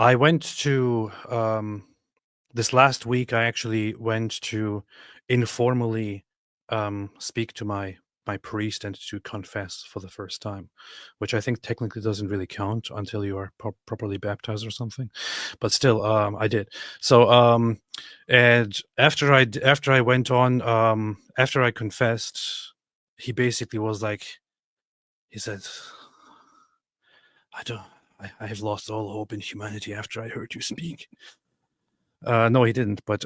I went to this last week. I actually went to informally speak to my priest and to confess for the first time, which I think technically doesn't really count until you are properly baptized or something. But still, I did. So, and after I went on, after I confessed, he basically was like, he said, I don't. I have lost all hope in humanity after I heard you speak. No, he didn't, but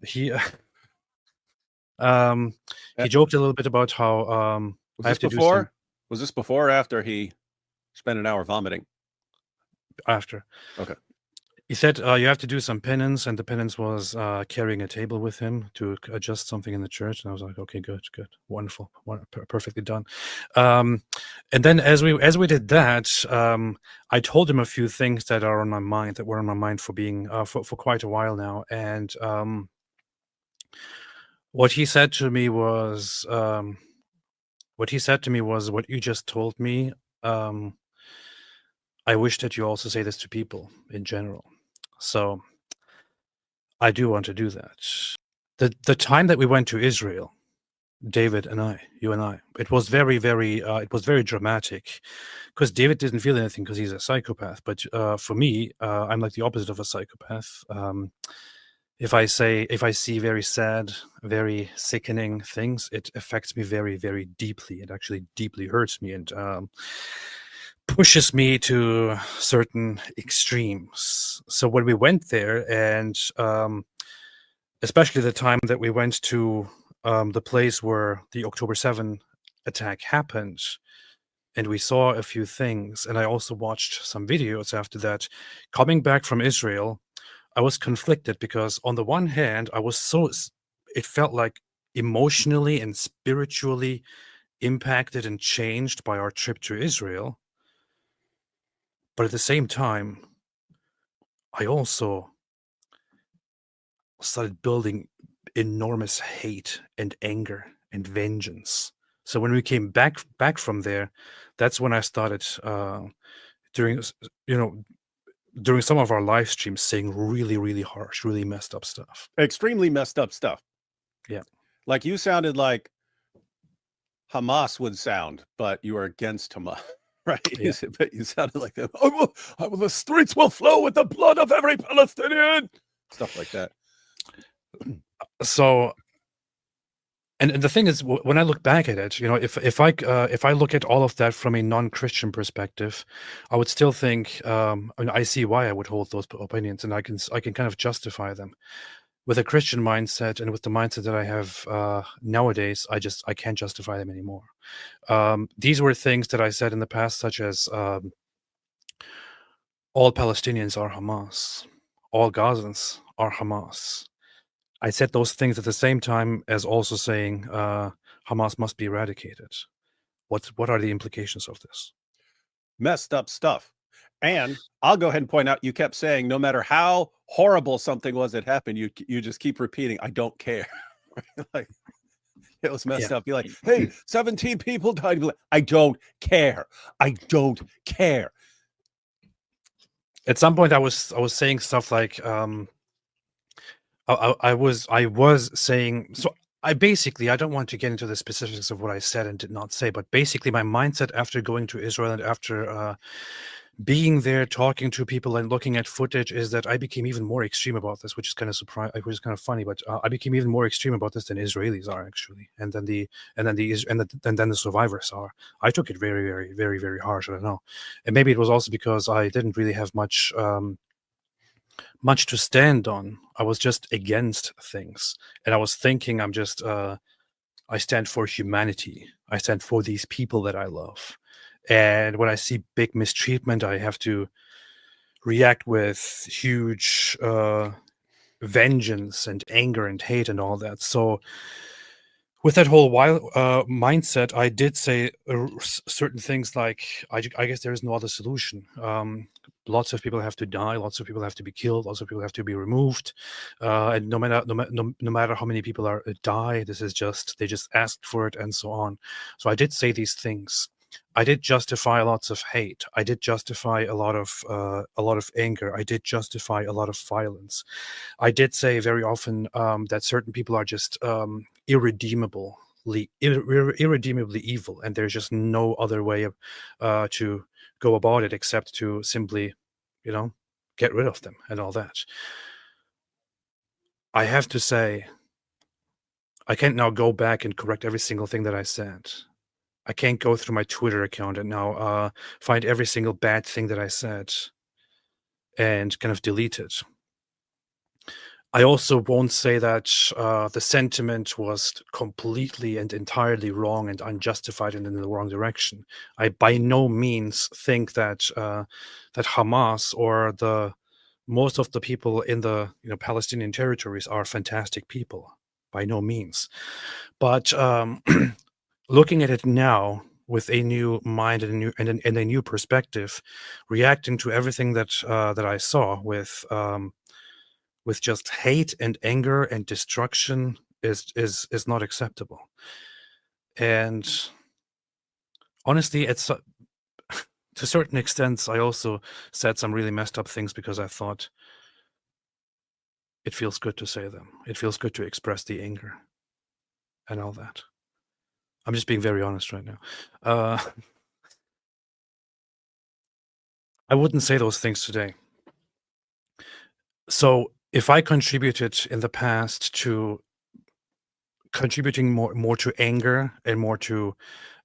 he um, Uh, he joked a little bit about how Was I this have to do some before? Was this before or after he spent an hour vomiting? after. Okay. He said you have to do some penance, and the penance was carrying a table with him to adjust something in the church. And I was like, okay, good, wonderful, perfectly done. And then as we did that, I told him a few things that are on my mind, that were on my mind for being for quite a while now, and what he said to me was what you just told me. Um, I wish that you also say this to people in general. So I do want to do that. The time that we went to Israel, David and I, you and I, it was very dramatic because David didn't feel anything because he's a psychopath. But for me, I'm like the opposite of a psychopath. If I see very sad, very sickening things, it affects me very, very deeply. It actually deeply hurts me and pushes me to certain extremes. So when we went there, and especially the time that we went to the place where the October 7 attack happened, and we saw a few things, and I also watched some videos after that, coming back from Israel, I was conflicted because on the one hand, it felt like emotionally and spiritually impacted and changed by our trip to Israel. But at the same time, I also started building enormous hate and anger and vengeance. So when we came back from there, that's when I started during you know during some of our live streams saying really, really harsh, really messed up stuff. Extremely messed up stuff. Yeah. Like you sounded like Hamas would sound, but you are against Hamas, right? Yeah. But you sounded like them. The streets will flow with the blood of every Palestinian. Stuff like that. So, and the thing is, when I look back at it, if I look at all of that from a non-Christian perspective, I would still think, I see why I would hold those opinions, and I can kind of justify them. With a Christian mindset and with the mindset that I have nowadays, I can't justify them anymore. These were things that I said in the past, such as all Palestinians are Hamas, all Gazans are Hamas. I said those things at the same time as also saying Hamas must be eradicated. What are the implications of this? Messed up stuff. And I'll go ahead and point out, you kept saying no matter how horrible something was that happened, you just keep repeating, I don't care. Like, it was messed up. Be like, hey, 17 people died. Like, I don't care. I don't care. At some point, I was saying stuff like, I was saying, so I don't want to get into the specifics of what I said and did not say, but basically my mindset after going to Israel and after being there, talking to people and looking at footage is that I became even more extreme about this, which is kind of which is kind of funny, but I became even more extreme about this than Israelis are actually, and then the survivors are. I took it very, very, very, very harsh. I don't know, and maybe it was also because I didn't really have much to stand on. I was just against things, and I was thinking I stand for humanity. I stand for these people that I love. And when I see big mistreatment, I have to react with huge vengeance and anger and hate and all that. So, with that whole mindset, I did say certain things like, I guess there is no other solution. Lots of people have to die. Lots of people have to be killed. Lots of people have to be removed. And no matter how many people die, this is just they just asked for it and so on. So I did say these things. I did justify lots of hate. I did justify a lot of anger. I did justify a lot of violence. I did say very often that certain people are just irredeemably evil, and there's just no other way to go about it except to simply, you know, get rid of them and all that. I have to say, I can't now go back and correct every single thing that I said. I can't go through my Twitter account and now find every single bad thing that I said and kind of delete it. I also won't say that the sentiment was completely and entirely wrong and unjustified and in the wrong direction. I by no means think that that Hamas or the most of the people in the Palestinian territories are fantastic people. By no means. But looking at it now with a new mind and a new perspective, reacting to everything that I saw with just hate and anger and destruction is not acceptable. And honestly, it's to certain extents, I also said some really messed up things because I thought it feels good to say them. It feels good to express the anger and all that. I'm just being very honest right now. Uh, I wouldn't say those things today. So if I contributed in the past to contributing more to anger and more to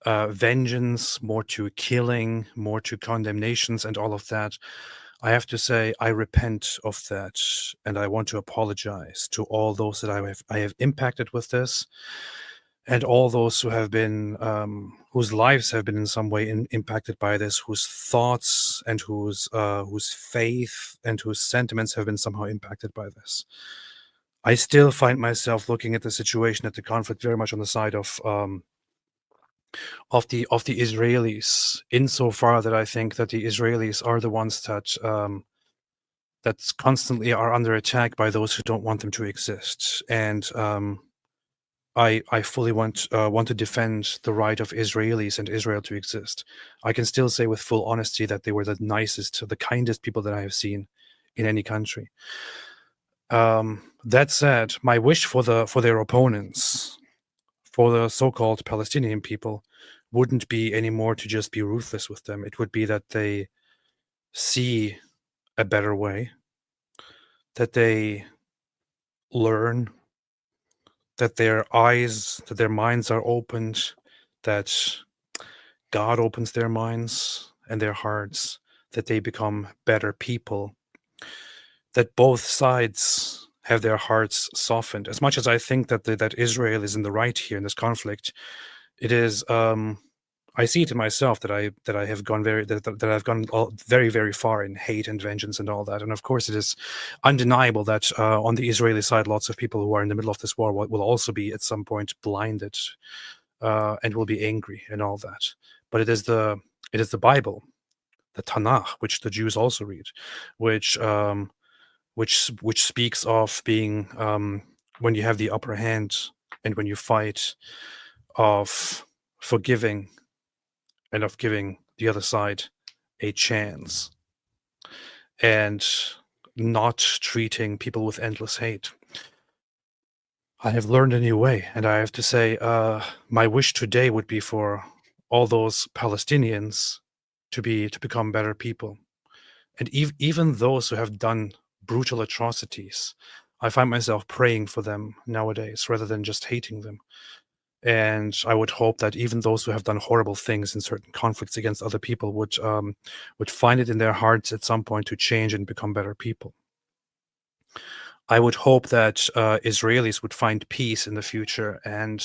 vengeance, more to killing, more to condemnations and all of that, I have to say I repent of that, and I want to apologize to all those that I have impacted with this, and all those who have been whose lives have been in some way impacted by this, whose thoughts and whose faith and whose sentiments have been somehow impacted by this. I still find myself looking at the situation, at the conflict, very much on the side of the Israelis, insofar that I think that the Israelis are the ones that constantly are under attack by those who don't want them to exist, and I fully want to defend the right of Israelis and Israel to exist. I can still say with full honesty that they were the nicest, the kindest people that I have seen in any country. That said, my wish for their opponents, for the so-called Palestinian people, wouldn't be anymore to just be ruthless with them. It would be that they see a better way, that they learn, that their minds are opened, that God opens their minds and their hearts, that they become better people, that both sides have their hearts softened. As much as I think that Israel is in the right here in this conflict, it is I see it in myself that I have gone that I've gone very, very far in hate and vengeance and all that. And of course, it is undeniable that on the Israeli side, lots of people who are in the middle of this war will also be at some point blinded and will be angry and all that. But it is the Bible, the Tanakh, which the Jews also read, which speaks of being when you have the upper hand and when you fight, of forgiving and of giving the other side a chance and not treating people with endless hate. I have learned a new way, and I have to say, my wish today would be for all those Palestinians to become better people, and even those who have done brutal atrocities. I find myself praying for them nowadays rather than just hating them. And I would hope that even those who have done horrible things in certain conflicts against other people would find it in their hearts at some point to change and become better people. I would hope that Israelis would find peace in the future and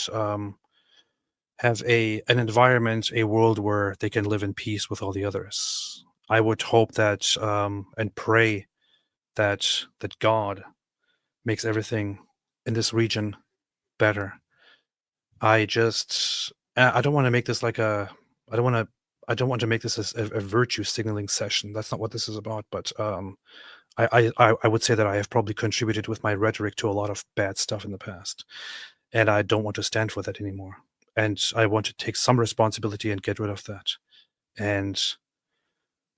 have an environment, a world where they can live in peace with all the others. I would hope that and pray that God makes everything in this region better. I just I don't want to make this like a I don't want to I don't want to make this as a virtue signaling session. That's not what this is about. But I would say that I have probably contributed with my rhetoric to a lot of bad stuff in the past, and I don't want to stand for that anymore. And I want to take some responsibility and get rid of that. and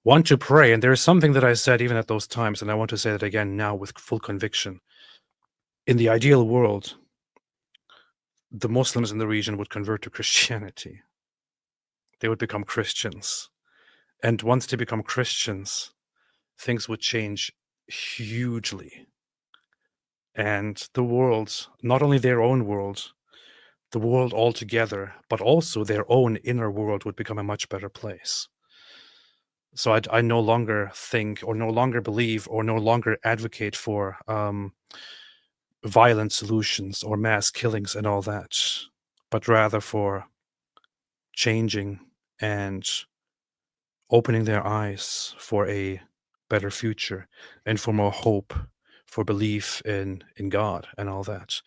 want to pray. And there is something that I said even at those times, and I want to say that again now with full conviction. In the ideal world, the Muslims in the region would convert to Christianity. They would become Christians. And once they become Christians, things would change hugely. And the world, not only their own world, the world altogether, but also their own inner world would become a much better place. So I no longer think or no longer believe or no longer advocate for violent solutions or mass killings and all that, but rather for changing and opening their eyes for a better future and for more hope, for belief in God and all that.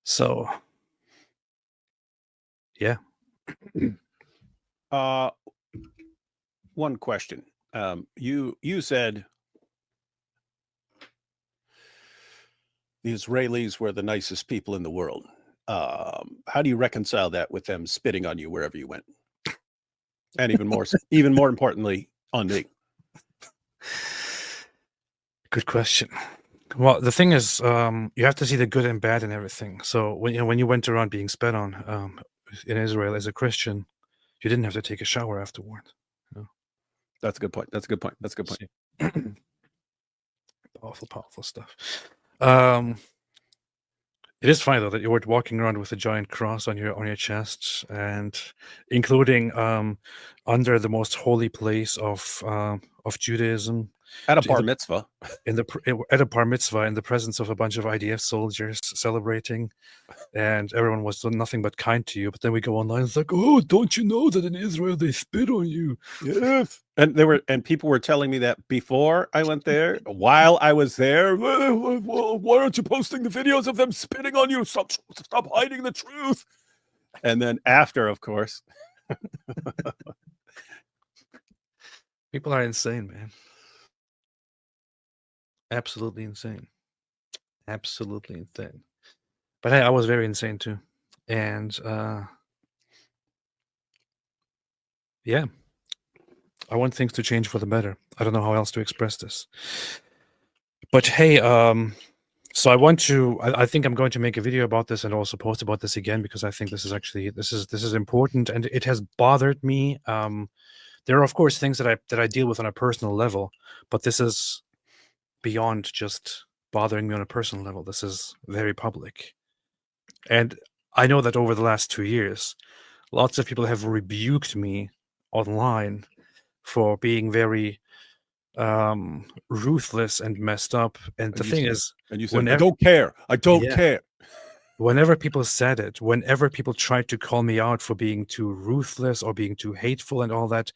So, yeah. One question. You said the Israelis were the nicest people in the world. How do you reconcile that with them spitting on you wherever you went? And even more importantly, on me. Good question. Well, the thing is, you have to see the good and bad in everything. So when you went around being spat on in Israel as a Christian, you didn't have to take a shower afterward. You know? That's a good point. That's a good point. That's a good point. Powerful stuff. It is funny though that you were walking around with a giant cross on your chest, and including under the most holy place of Judaism, At a bar mitzvah. At a bar mitzvah in the presence of a bunch of IDF soldiers celebrating, and everyone was nothing but kind to you. But then we go online, it's like, oh, don't you know that in Israel they spit on you? Yes. And people were telling me that before I went there, while I was there. Why aren't you posting the videos of them spitting on you? Stop hiding the truth. And then after, of course. People are insane, man. Absolutely insane. Absolutely insane. But hey, I was very insane too. And yeah, I want things to change for the better. I don't know how else to express this. But hey, so I think I'm going to make a video about this and also post about this again, because I think this is important, and it has bothered me. There are of course things that I deal with on a personal level, but this is beyond just bothering me on a personal level. This is very public. And I know that over the last 2 years, lots of people have rebuked me online for being very ruthless and messed up. And the thing is, and you said, I don't care. I don't care. Whenever people said it, whenever people tried to call me out for being too ruthless or being too hateful and all that,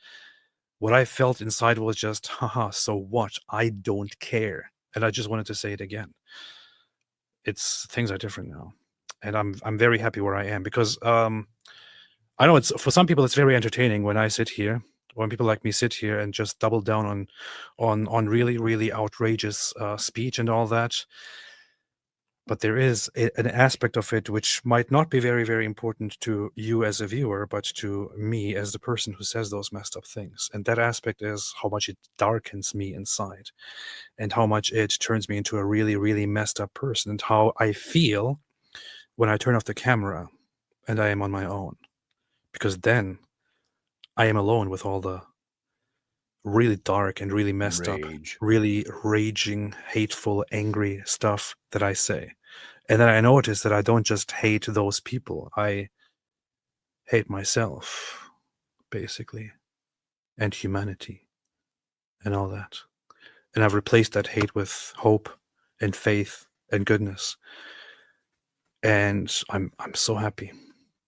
what I felt inside was just, haha, so what? I don't care. And I just wanted to say it again. Things are different now. And I'm very happy where I am, because I know it's, for some people it's very entertaining when I sit here, when people like me sit here and just double down on really, really outrageous speech and all that. But there is an aspect of it which might not be very, very important to you as a viewer, but to me as the person who says those messed up things. And that aspect is how much it darkens me inside, and how much it turns me into a really, really messed up person, and how I feel when I turn off the camera and I am on my own. Because then I am alone with all the really dark and really messed up, really raging, hateful, angry stuff that I say. And then I notice that I don't just hate those people, I hate myself, basically, and humanity, and all that. And I've replaced that hate with hope and faith and goodness. And I'm so happy.